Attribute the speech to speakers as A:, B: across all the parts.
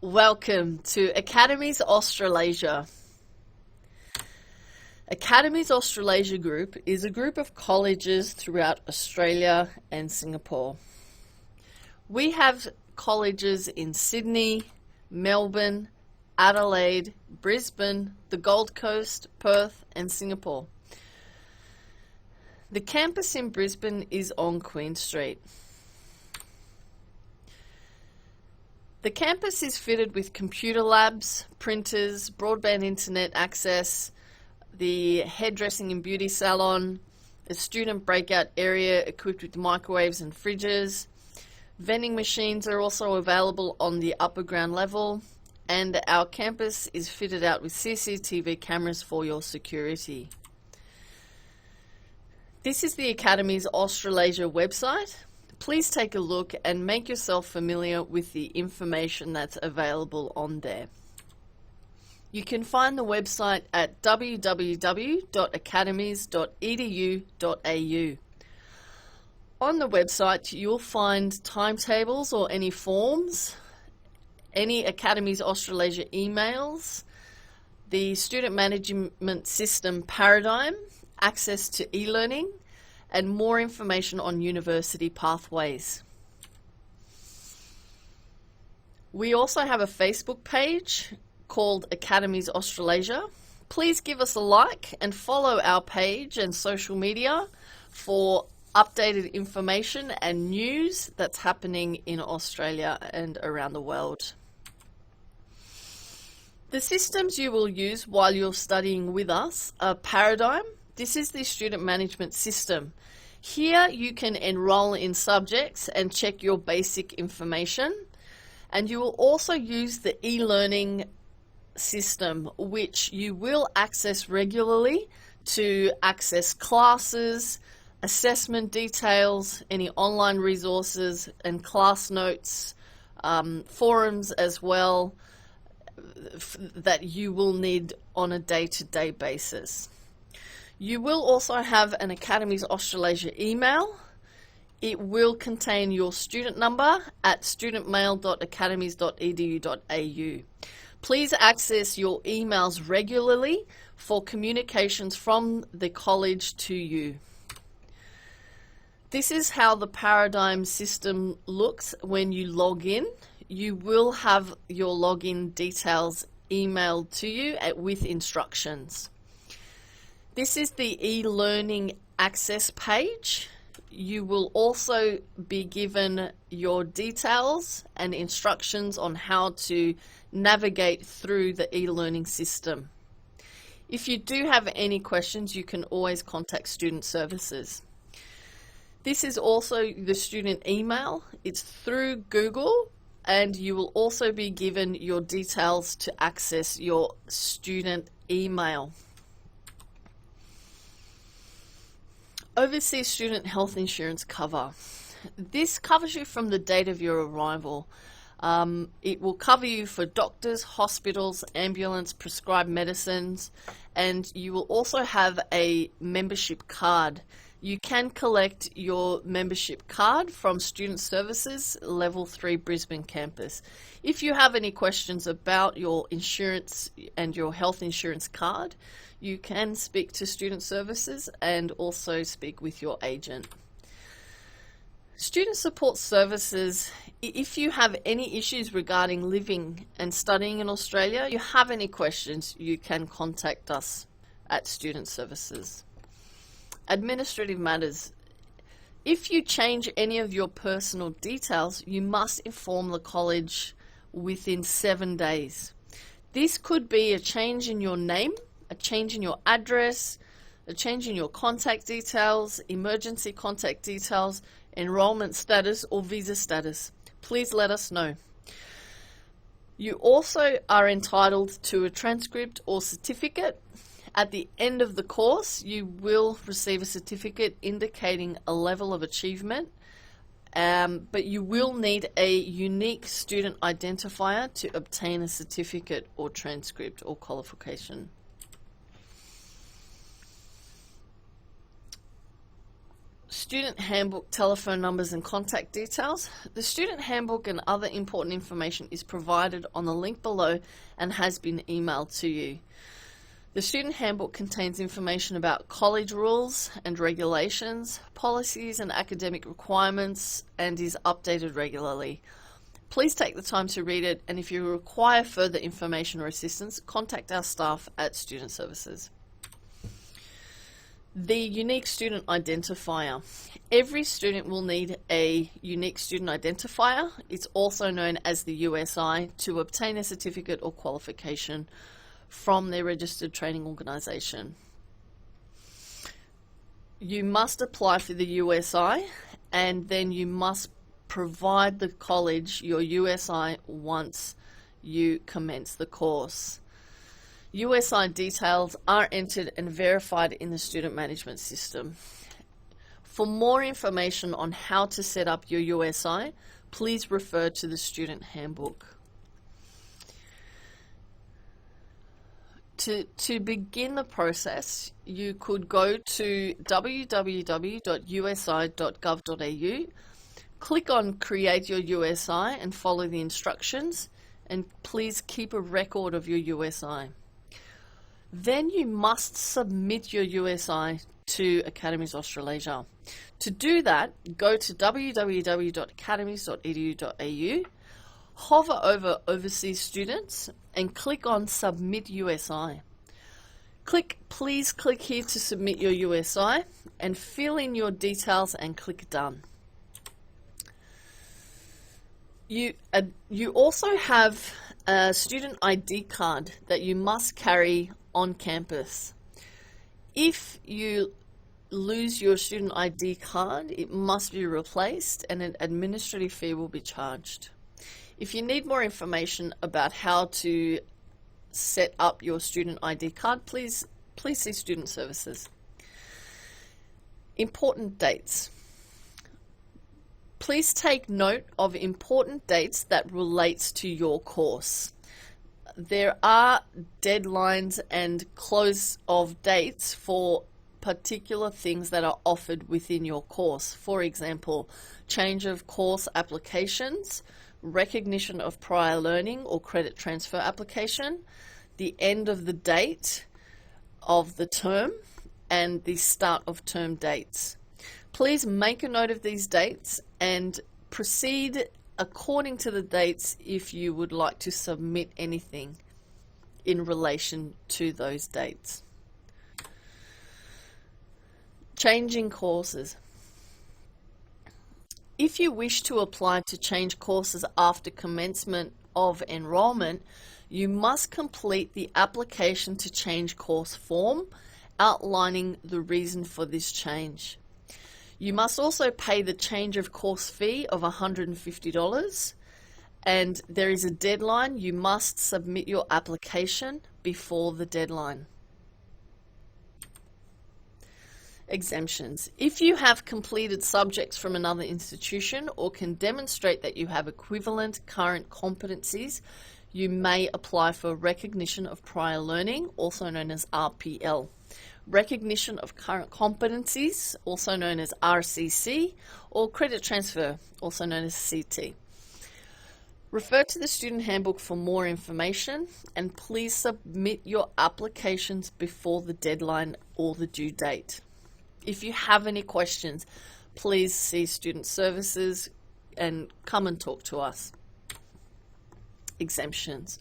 A: Welcome to Academies Australasia. Academies Australasia Group is a group of colleges throughout Australia and Singapore. We have colleges in Sydney, Melbourne, Adelaide, Brisbane, the Gold Coast, Perth and Singapore. The campus in Brisbane is on Queen Street. The campus is fitted with computer labs, printers, broadband internet access, the hairdressing and beauty salon, a student breakout area equipped with microwaves and fridges. Vending machines are also available on the upper ground level, and our campus is fitted out with CCTV cameras for your security. This is the Academies Australasia website. Please take a look and make yourself familiar with the information that's available on there. You can find the website at www.academies.edu.au. On the website, you'll find timetables or any forms, any Academies Australasia emails, the student management system paradigm, access to e-learning, and more information on university pathways. We also have a Facebook page called Academies Australasia. Please give us a like and follow our page and social media for updated information and news that's happening in Australia and around the world. The systems you will use while you're studying with us are Paradigm. This is the student management system. Here you can enroll in subjects and check your basic information, and you will also use the e-learning system, which you will access regularly to access classes, assessment details, any online resources and class notes, forums as well that you will need on a day-to-day basis. You will also have an Academies Australasia email. It will contain your student number at studentmail.academies.edu.au. Please access your emails regularly for communications from the college to you. This is how the Paradigm system looks when you log in. You will have your login details emailed to you with instructions. This is the e-learning access page. You will also be given your details and instructions on how to navigate through the e-learning system. If you do have any questions, you can always contact Student Services. This is also the student email. It's through Google, and you will also be given your details to access your student email. Overseas student health insurance cover. This covers you from the date of your arrival. It will cover you for doctors, hospitals, ambulance, prescribed medicines, and you will also have a membership card. You can collect your membership card from Student Services Level 3 Brisbane campus. If you have any questions about your insurance and your health insurance card, you can speak to Student Services and also speak with your agent. Student Support Services, if you have any issues regarding living and studying in Australia, you have any questions, you can contact us at Student Services. Administrative matters. If you change any of your personal details, you must inform the college within 7 days. This could be a change in your name, a change in your address, a change in your contact details, emergency contact details, enrollment status or visa status. Please let us know. You also are entitled to a transcript or certificate. At the end of the course, you will receive a certificate indicating a level of achievement, but you will need a unique student identifier to obtain a certificate or transcript or qualification. Student handbook, telephone numbers and contact details. The student handbook and other important information is provided on the link below and has been emailed to you. The student handbook contains information about college rules and regulations, policies and academic requirements, and is updated regularly. Please take the time to read it, and if you require further information or assistance, contact our staff at Student Services. The unique student identifier. Every student will need a unique student identifier. It's also known as the USI to obtain a certificate or qualification from their registered training organisation. You must apply for the USI, and then you must provide the college your USI once you commence the course. USI details are entered and verified in the student management system. For more information on how to set up your USI, please refer to the student handbook. To begin the process, you could go to www.usi.gov.au, click on Create Your USI and follow the instructions, and please keep a record of your USI. Then you must submit your USI to Academies Australasia. To do that, go to www.academies.edu.au, hover over Overseas Students and click on Submit USI. Please click here to submit your USI and fill in your details and click Done. You also have a student ID card that you must carry on campus. If you lose your student ID card, it must be replaced and an administrative fee will be charged. If you need more information about how to set up your student ID card, please see Student Services. Important dates. Please take note of important dates that relates to your course. There are deadlines and close of dates for particular things that are offered within your course. For example, change of course applications, recognition of prior learning or credit transfer application, the end of the date of the term, and the start of term dates. Please make a note of these dates and proceed according to the dates if you would like to submit anything in relation to those dates. Changing courses. If you wish to apply to change courses after commencement of enrolment, you must complete the application to change course form outlining the reason for this change. You must also pay the change of course fee of $150, and there is a deadline. You must submit your application before the deadline. Exemptions. If you have completed subjects from another institution or can demonstrate that you have equivalent current competencies, you may apply for recognition of prior learning, also known as RPL. Recognition of current competencies, also known as RCC, or credit transfer, also known as CT. Refer to the student handbook for more information, and please submit your applications before the deadline or the due date. If you have any questions, please see Student Services and come and talk to us. Exemptions.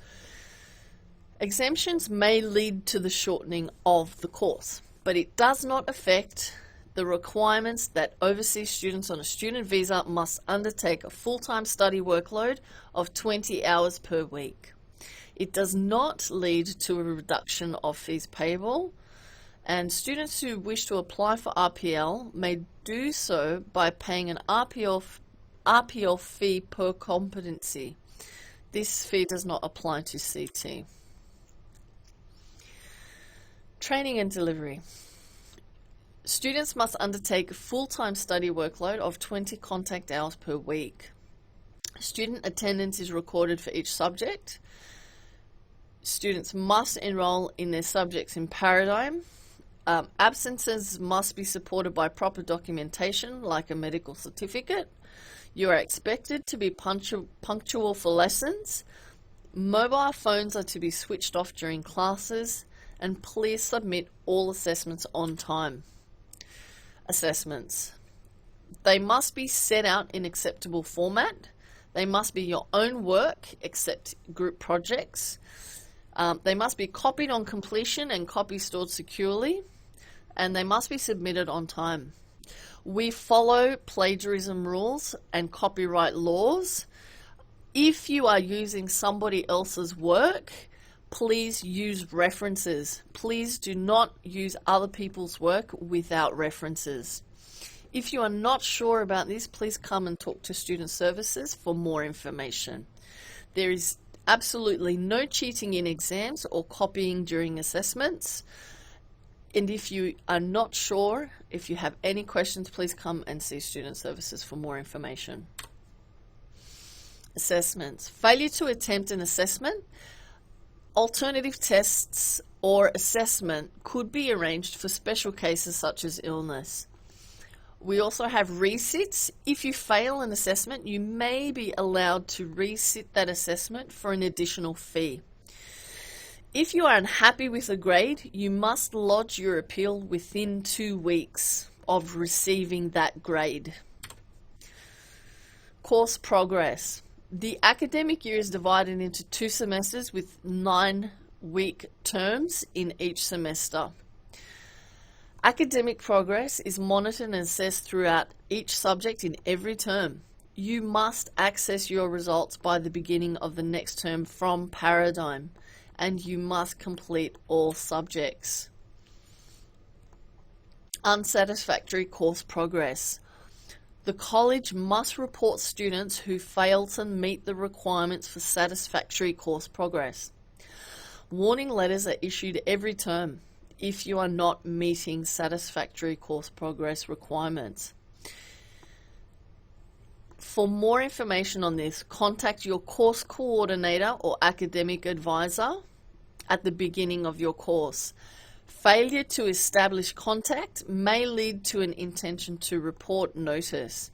A: Exemptions may lead to the shortening of the course, but it does not affect the requirements that overseas students on a student visa must undertake a full-time study workload of 20 hours per week. It does not lead to a reduction of fees payable, and students who wish to apply for RPL may do so by paying an RPL fee per competency. This fee does not apply to CT. Training and delivery. Students must undertake a full-time study workload of 20 contact hours per week. Student attendance is recorded for each subject. Students must enroll in their subjects in Paradigm. Absences must be supported by proper documentation, like a medical certificate. You are expected to be punctual for lessons. Mobile phones are to be switched off during classes, and please submit all assessments on time. Assessments. They must be set out in acceptable format. They must be your own work, except group projects. They must be copied on completion and copies stored securely, and they must be submitted on time. We follow plagiarism rules and copyright laws. If you are using somebody else's work, please use references. Please do not use other people's work without references. If you are not sure about this, please come and talk to Student Services for more information. There is absolutely no cheating in exams or copying during assessments. And if you are not sure, if you have any questions, please come and see Student Services for more information. Assessments. Failure to attempt an assessment, alternative tests or assessment could be arranged for special cases such as illness. We also have resits. If you fail an assessment, you may be allowed to resit that assessment for an additional fee. If you are unhappy with a grade, you must lodge your appeal within 2 weeks of receiving that grade. Course progress. The academic year is divided into 2 semesters with 9-week terms in each semester. Academic progress is monitored and assessed throughout each subject in every term. You must access your results by the beginning of the next term from Paradigm, and you must complete all subjects. Unsatisfactory course progress. The college must report students who fail to meet the requirements for satisfactory course progress. Warning letters are issued every term if you are not meeting satisfactory course progress requirements. For more information on this, contact your course coordinator or academic advisor at the beginning of your course. Failure to establish contact may lead to an intention to report notice.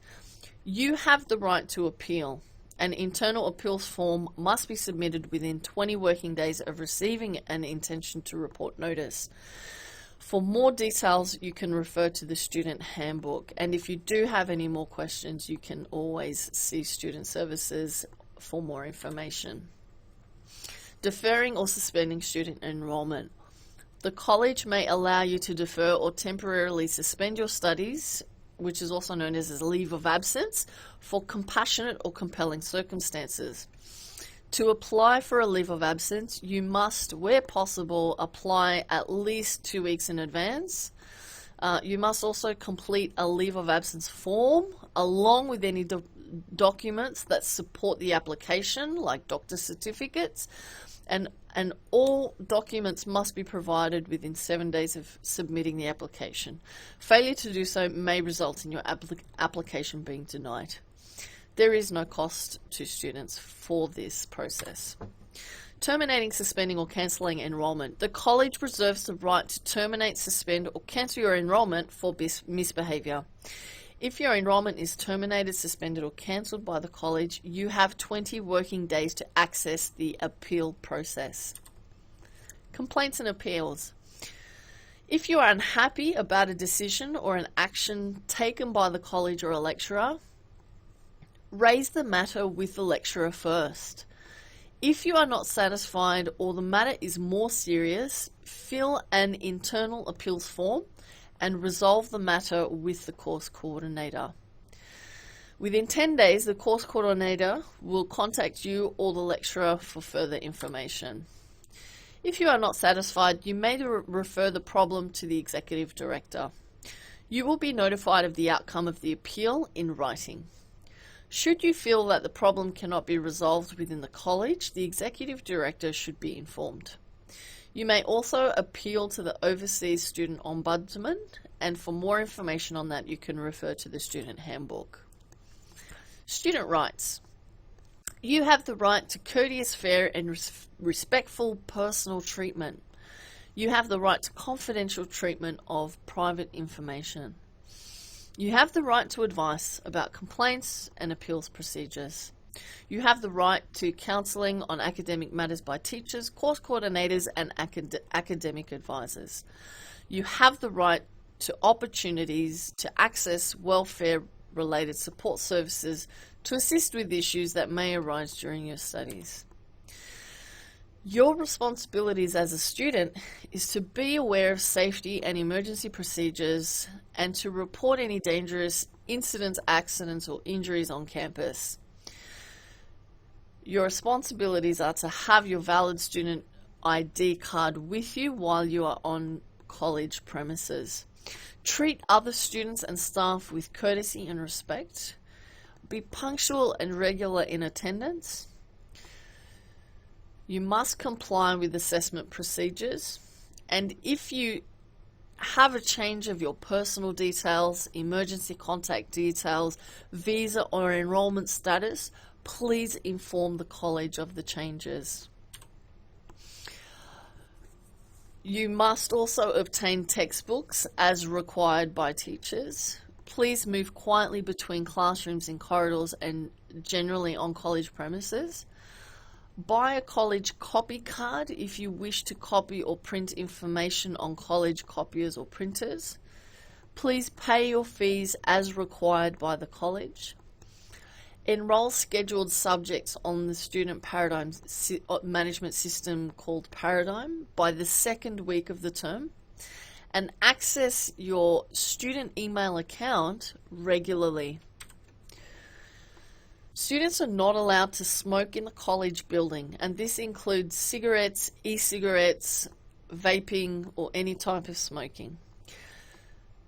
A: You have the right to appeal. An internal appeals form must be submitted within 20 working days of receiving an intention to report notice. For more details, you can refer to the student handbook. And if you do have any more questions, you can always see Student Services for more information. Deferring or suspending student enrollment. The college may allow you to defer or temporarily suspend your studies, which is also known as a leave of absence, for compassionate or compelling circumstances. To apply for a leave of absence, you must, where possible, apply at least 2 weeks in advance. You must also complete a leave of absence form along with any documents that support the application, like doctor certificates, and all documents must be provided within 7 days of submitting the application. Failure to do so may result in your application being denied. There is no cost to students for this process. Terminating, suspending or cancelling enrolment. The college reserves the right to terminate, suspend or cancel your enrolment for misbehaviour. If your enrolment is terminated, suspended or cancelled by the college, you have 20 working days to access the appeal process. Complaints and appeals. If you are unhappy about a decision or an action taken by the college or a lecturer, raise the matter with the lecturer first. If you are not satisfied or the matter is more serious, fill an internal appeals form and resolve the matter with the course coordinator. Within 10 days, the course coordinator will contact you or the lecturer for further information. If you are not satisfied, you may refer the problem to the executive director. You will be notified of the outcome of the appeal in writing. Should you feel that the problem cannot be resolved within the college, the executive director should be informed. You may also appeal to the Overseas Student Ombudsman, and for more information on that, you can refer to the student handbook. Student rights. You have the right to courteous, fair and respectful personal treatment. You have the right to confidential treatment of private information. You have the right to advice about complaints and appeals procedures. You have the right to counselling on academic matters by teachers, course coordinators, and academic advisors. You have the right to opportunities to access welfare-related support services to assist with issues that may arise during your studies. Your responsibilities as a student is to be aware of safety and emergency procedures and to report any dangerous incidents, accidents, or injuries on campus. Your responsibilities are to have your valid student ID card with you while you are on college premises. Treat other students and staff with courtesy and respect. Be punctual and regular in attendance. You must comply with assessment procedures, and if you have a change of your personal details, emergency contact details, visa or enrollment status, please inform the college of the changes. You must also obtain textbooks as required by teachers. Please move quietly between classrooms in corridors and generally on college premises. Buy a college copy card if you wish to copy or print information on college copiers or printers. Please pay your fees as required by the college. Enroll scheduled subjects on the student paradigm management system called Paradigm by the second week of the term, and access your student email account regularly. Students are not allowed to smoke in the college building, and this includes cigarettes, e-cigarettes, vaping, or any type of smoking.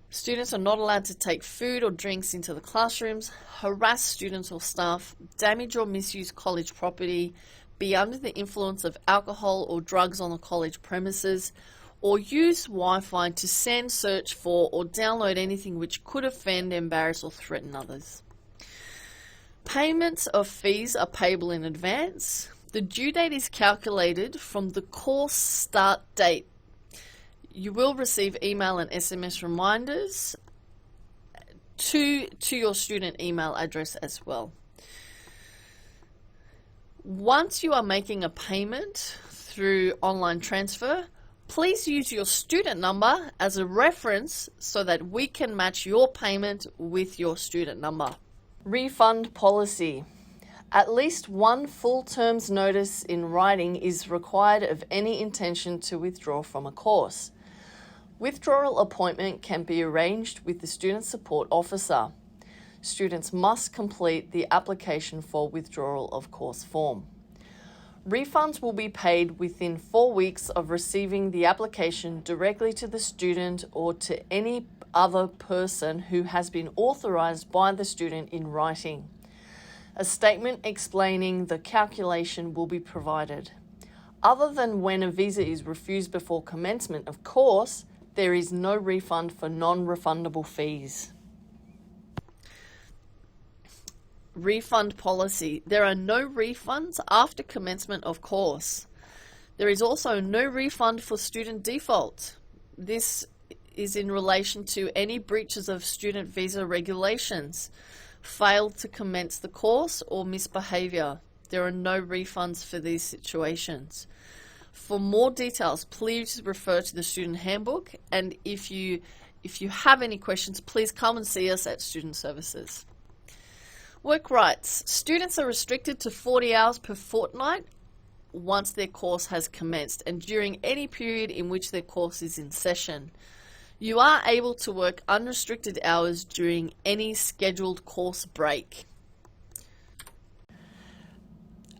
A: Students are not allowed to take food or drinks into the classrooms, harass students or staff, damage or misuse college property, be under the influence of alcohol or drugs on the college premises, or use Wi-Fi to send, search for, or download anything which could offend, embarrass, or threaten others. Payments of fees are payable in advance. The due date is calculated from the course start date. You will receive email and SMS reminders to your student email address as well. Once you are making a payment through online transfer, please use your student number as a reference so that we can match your payment with your student number. Refund policy. At least one full term's notice in writing is required of any intention to withdraw from a course. Withdrawal appointment can be arranged with the student support officer. Students must complete the application for withdrawal of course form. Refunds will be paid within 4 weeks of receiving the application directly to the student or to any other person who has been authorised by the student in writing. A statement explaining the calculation will be provided. Other than when a visa is refused before commencement of course, there is no refund for non-refundable fees. Refund policy. There are no refunds after commencement of course. There is also no refund for student default. This is in relation to any breaches of student visa regulations, failed to commence the course, or misbehaviour. There are no refunds for these situations. For more details, please refer to the student handbook, and if you have any questions, please come and see us at Student Services. Work rights. Students are restricted to 40 hours per fortnight once their course has commenced and during any period in which their course is in session. You are able to work unrestricted hours during any scheduled course break.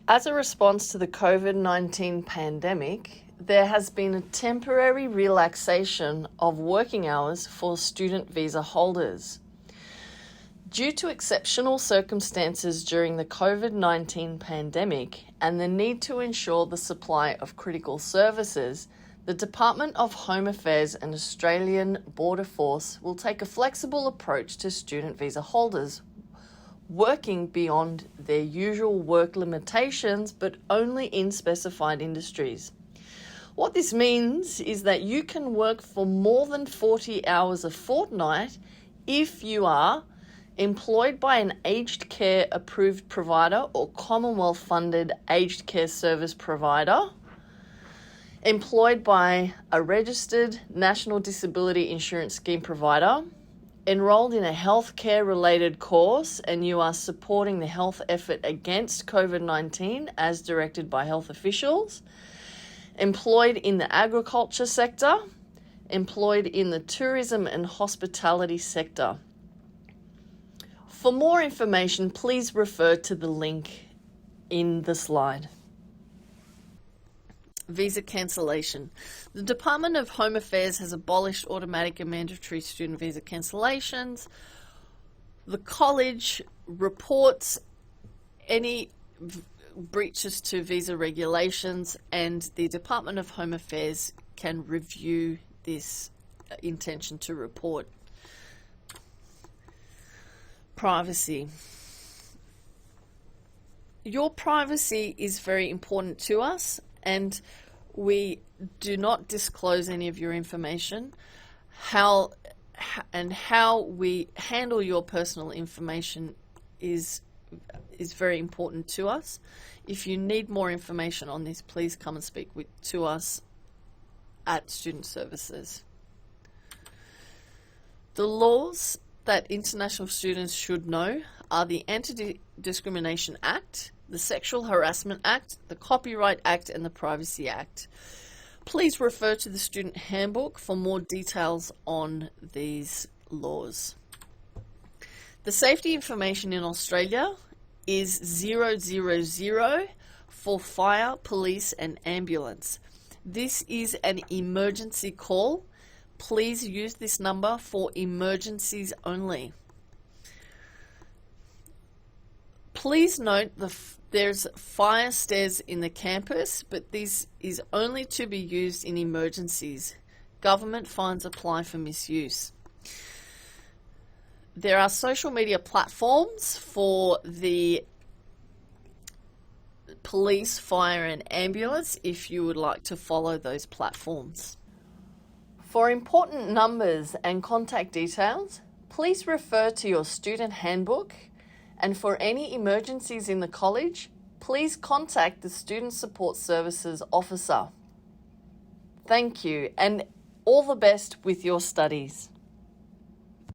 A: As a response to the COVID-19 pandemic, there has been a temporary relaxation of working hours for student visa holders. Due to exceptional circumstances during the COVID-19 pandemic and the need to ensure the supply of critical services, the Department of Home Affairs and Australian Border Force will take a flexible approach to student visa holders, working beyond their usual work limitations but only in specified industries. What this means is that you can work for more than 40 hours a fortnight if you are employed by an aged care approved provider or Commonwealth funded aged care service provider, employed by a registered National Disability Insurance Scheme provider, enrolled in a healthcare related course and you are supporting the health effort against COVID-19 as directed by health officials, employed in the agriculture sector, employed in the tourism and hospitality sector. For more information, please refer to the link in the slide. Visa cancellation. The Department of Home Affairs has abolished automatic and mandatory student visa cancellations. The college reports any breaches to visa regulations, and the Department of Home Affairs can review this intention to report. Privacy. Your privacy is very important to us, and we do not disclose any of your information. How we handle your personal information is very important to us. If you need more information on this, please come and speak to us at Student Services. The laws that international students should know are the Anti-Discrimination Act, the Sexual Harassment Act, the Copyright Act, and the Privacy Act. Please refer to the Student Handbook for more details on these laws. The safety information in Australia is 000 for fire, police, and ambulance. This is an emergency call. Please use this number for emergencies only. Please note there's fire stairs in the campus, but this is only to be used in emergencies. Government fines apply for misuse. There are social media platforms for the police, fire, and ambulance if you would like to follow those platforms. For important numbers and contact details, please refer to your student handbook, and for any emergencies in the college, please contact the Student Support Services officer. Thank you, and all the best with your studies.